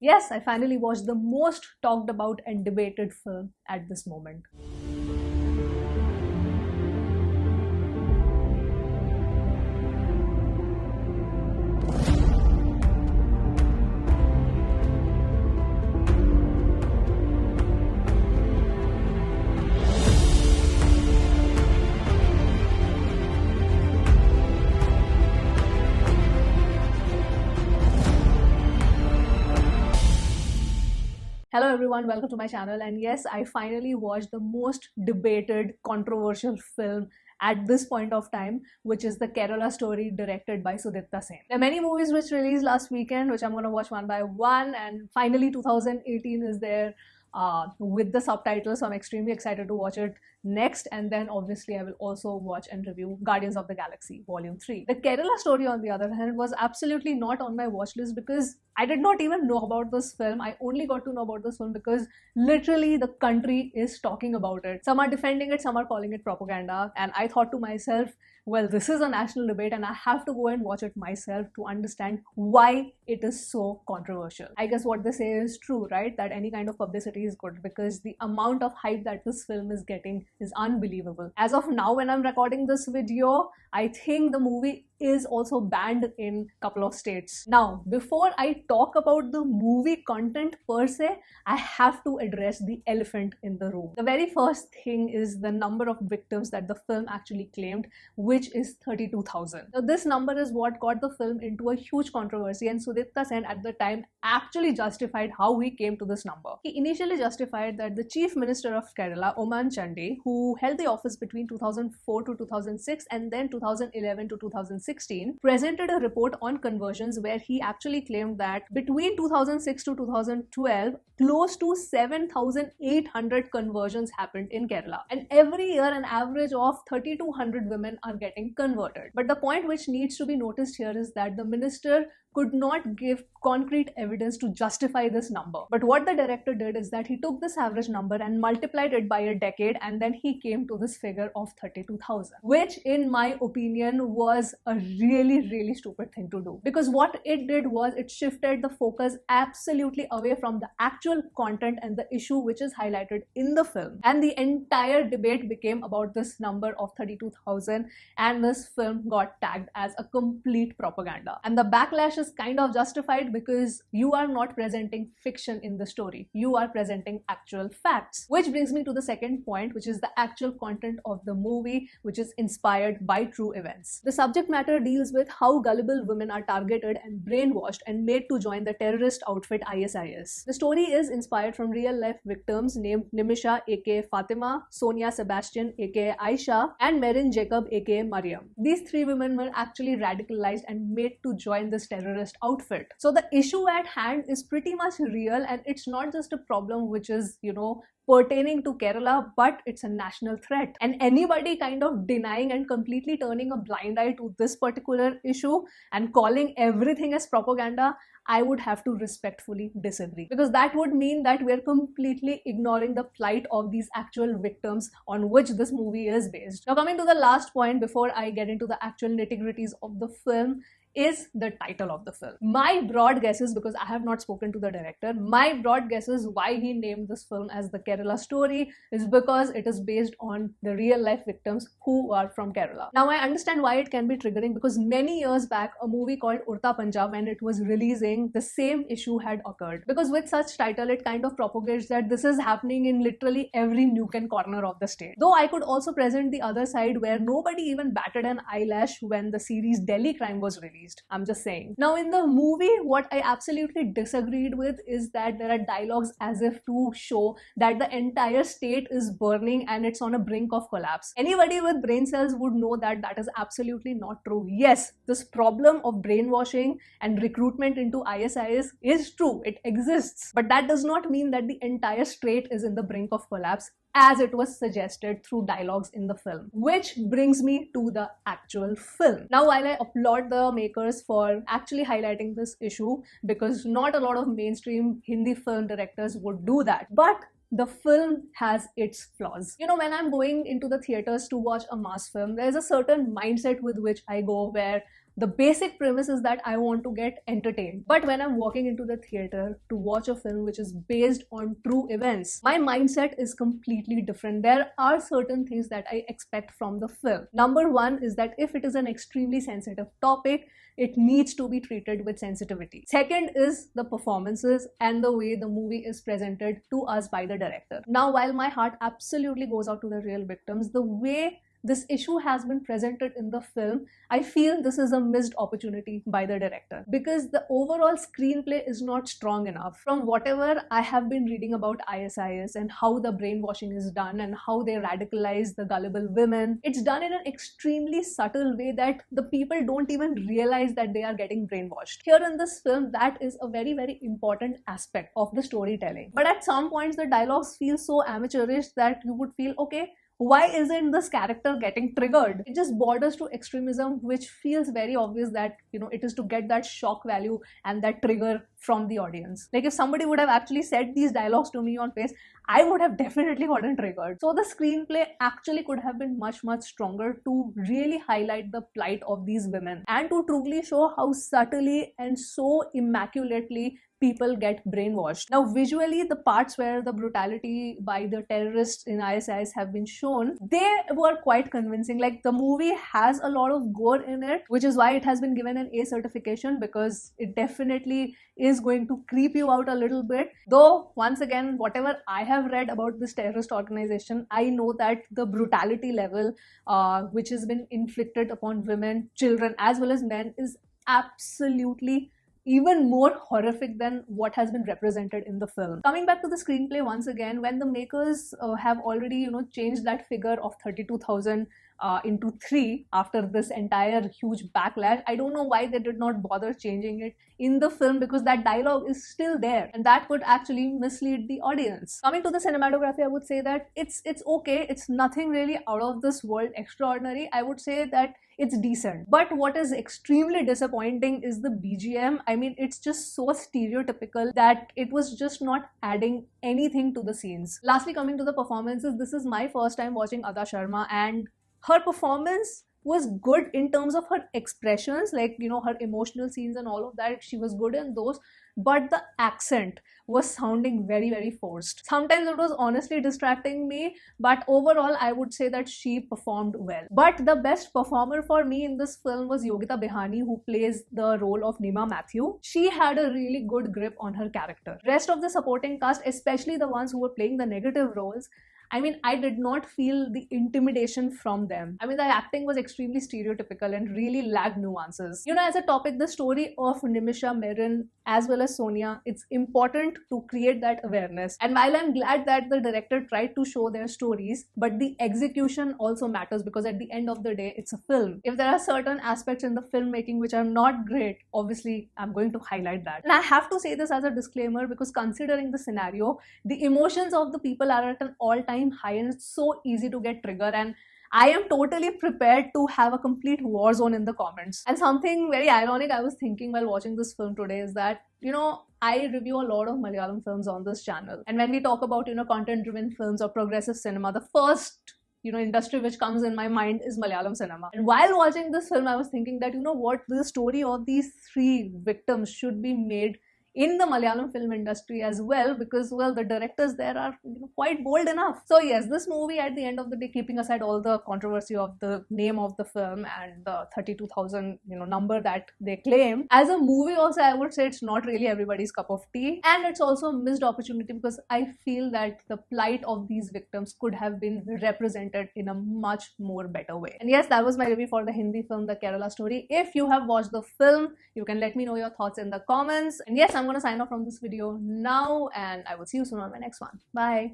Yes, I finally watched the most talked about and debated film at this moment. Hello everyone, welcome to my channel. And yes, I finally watched the most debated, controversial film at this point of time, which is the Kerala Story directed by Sudipta Sen. There are many movies which released last weekend, which I'm going to watch one by one, and finally 2018 is there with the subtitles, so I'm extremely excited to watch it next. And then obviously I will also watch and review Guardians of the Galaxy Volume 3. The Kerala Story, on the other hand, was absolutely not on my watch list because I did not even know about this film. I only got to know about this film because literally the country is talking about it. Some are defending it, some are calling it propaganda, and I thought to myself, well, this is a national debate and I have to go and watch it myself to understand why it is so controversial. I guess what they say is true, right? That any kind of publicity is good because the amount of hype that this film is getting is unbelievable. As of now, when I'm recording this video, I think the movie is also banned in a couple of states. Now, before I talk about the movie content per se, I have to address the elephant in the room. The very first thing is the number of victims that the film actually claimed, which is 32,000. Now, this number is what got the film into a huge controversy, and Sudipta Sen at the time actually justified how he came to this number. He initially justified that the Chief Minister of Kerala, Oman Chandi, who held the office between 2004 to 2006 and then 2011 to 2016, presented a report on conversions where he actually claimed that between 2006 to 2012, close to 7,800 conversions happened in Kerala. And every year, an average of 3,200 women are getting converted. But the point which needs to be noticed here is that the minister could not give concrete evidence to justify this number. But what the director did is that he took this average number and multiplied it by a decade, and then he came to this figure of 32,000, which in my opinion was a really stupid thing to do. Because what it did was it shifted the focus absolutely away from the actual content and the issue which is highlighted in the film. And the entire debate became about this number of 32,000, and this film got tagged as a complete propaganda. And the backlash is kind of justified because you are not presenting fiction in the story, you are presenting actual facts. Which brings me to the second point, which is the actual content of the movie, which is inspired by true events. The subject matter deals with how gullible women are targeted and brainwashed and made to join the terrorist outfit ISIS. The story is inspired from real life victims named Nimisha aka Fatima, Sonia Sebastian aka Aisha, and Merin Jacob aka Mariam. These three women were actually radicalized and made to join this terrorist outfit. So the issue at hand is pretty much real, and it's not just a problem which is, pertaining to Kerala, but it's a national threat. And anybody kind of denying and completely turning a blind eye to this particular issue and calling everything as propaganda, I would have to respectfully disagree, because that would mean that we're completely ignoring the plight of these actual victims on which this movie is based. Now, coming to the last point before I get into the actual nitty-gritties of the film, is the title of the film. My broad guess is, because I have not spoken to the director, my broad guess is why he named this film as the Kerala Story is because it is based on the real life victims who are from Kerala. Now I understand why it can be triggering, because many years back a movie called Urta Punjab, when it was releasing, the same issue had occurred. Because with such title it kind of propagates that this is happening in literally every nook and corner of the state. Though I could also present the other side where nobody even batted an eyelash when the series Delhi Crime was released. I'm just saying. Now in the movie, what I absolutely disagreed with is that there are dialogues as if to show that the entire state is burning and it's on a brink of collapse. Anybody with brain cells would know that that is absolutely not true. Yes, this problem of brainwashing and recruitment into ISIS is true. It exists. But that does not mean that the entire state is in the brink of collapse, as it was suggested through dialogues in the film. Which brings me to the actual film. Now, while I applaud the makers for actually highlighting this issue, because not a lot of mainstream Hindi film directors would do that, but the film has its flaws. When I'm going into the theaters to watch a mass film, there's a certain mindset with which I go where The basic premise is that I want to get entertained. But when I'm walking into the theater to watch a film which is based on true events, my mindset is completely different. There are certain things that I expect from the film. Number one is that if it is an extremely sensitive topic, it needs to be treated with sensitivity. Second is the performances and the way the movie is presented to us by the director. Now, while my heart absolutely goes out to the real victims, the way this issue has been presented in the film, I feel this is a missed opportunity by the director, because the overall screenplay is not strong enough. From whatever I have been reading about ISIS and how the brainwashing is done and how they radicalize the gullible women, it's done in an extremely subtle way that the people don't even realize that they are getting brainwashed. Here in this film, that is a very, very important aspect of the storytelling. But at some points, the dialogues feel so amateurish that you would feel, okay, why isn't this character getting triggered? It just borders to extremism, which feels very obvious that, it is to get that shock value and that trigger from the audience. Like if somebody would have actually said these dialogues to me on face, I would have definitely gotten triggered. So the screenplay actually could have been much, much stronger to really highlight the plight of these women and to truly show how subtly and so immaculately people get brainwashed. Now, visually, the parts where the brutality by the terrorists in ISIS have been shown, they were quite convincing. Like the movie has a lot of gore in it, which is why it has been given an A certification, because it definitely is going to creep you out a little bit. Though, once again, whatever I have read about this terrorist organization, I know that the brutality level which has been inflicted upon women, children, as well as men is absolutely even more horrific than what has been represented in the film. Coming back to the screenplay once again, when the makers have already changed that figure of 32,000 into 3 after this entire huge backlash, I don't know why they did not bother changing it in the film, because that dialogue is still there and that could actually mislead the audience. Coming to the cinematography, I would say that it's okay. It's nothing really out of this world extraordinary. I would say that it's decent. But what is extremely disappointing is the BGM. I mean, it's just so stereotypical that it was just not adding anything to the scenes. Lastly, coming to the performances, this is my first time watching Ada Sharma, and her performance was good in terms of her expressions, like her emotional scenes and all of that. She was good in those, but the accent was sounding very, very forced. Sometimes it was honestly distracting me, but overall I would say that she performed well. But the best performer for me in this film was Yogita Behani, who plays the role of Nima Mathew. She had a really good grip on her character. Rest of the supporting cast, especially the ones who were playing the negative roles, I mean, I did not feel the intimidation from them. I mean, the acting was extremely stereotypical and really lacked nuances. As a topic, the story of Nimisha, Merin, as well as Sonia, it's important to create that awareness. And while I'm glad that the director tried to show their stories, but the execution also matters, because at the end of the day, it's a film. If there are certain aspects in the filmmaking which are not great, obviously, I'm going to highlight that. And I have to say this as a disclaimer, because considering the scenario, the emotions of the people are at an all-time high and it's so easy to get triggered, and I am totally prepared to have a complete war zone in the comments. And something very ironic I was thinking while watching this film today is that, I review a lot of Malayalam films on this channel. And when we talk about, content-driven films or progressive cinema, the first industry which comes in my mind is Malayalam cinema. And while watching this film, I was thinking that, what the story of these 3 victims should be made in the Malayalam film industry as well, because the directors there are quite bold enough. So yes, this movie at the end of the day, keeping aside all the controversy of the name of the film and the 32,000 number that they claim, as a movie also I would say it's not really everybody's cup of tea, and it's also a missed opportunity, because I feel that the plight of these victims could have been represented in a much more better way. And yes, that was my review for the Hindi film The Kerala Story. If you have watched the film, you can let me know your thoughts in the comments. And yes, I'm going to sign off from this video now, and I will see you soon on my next one. Bye.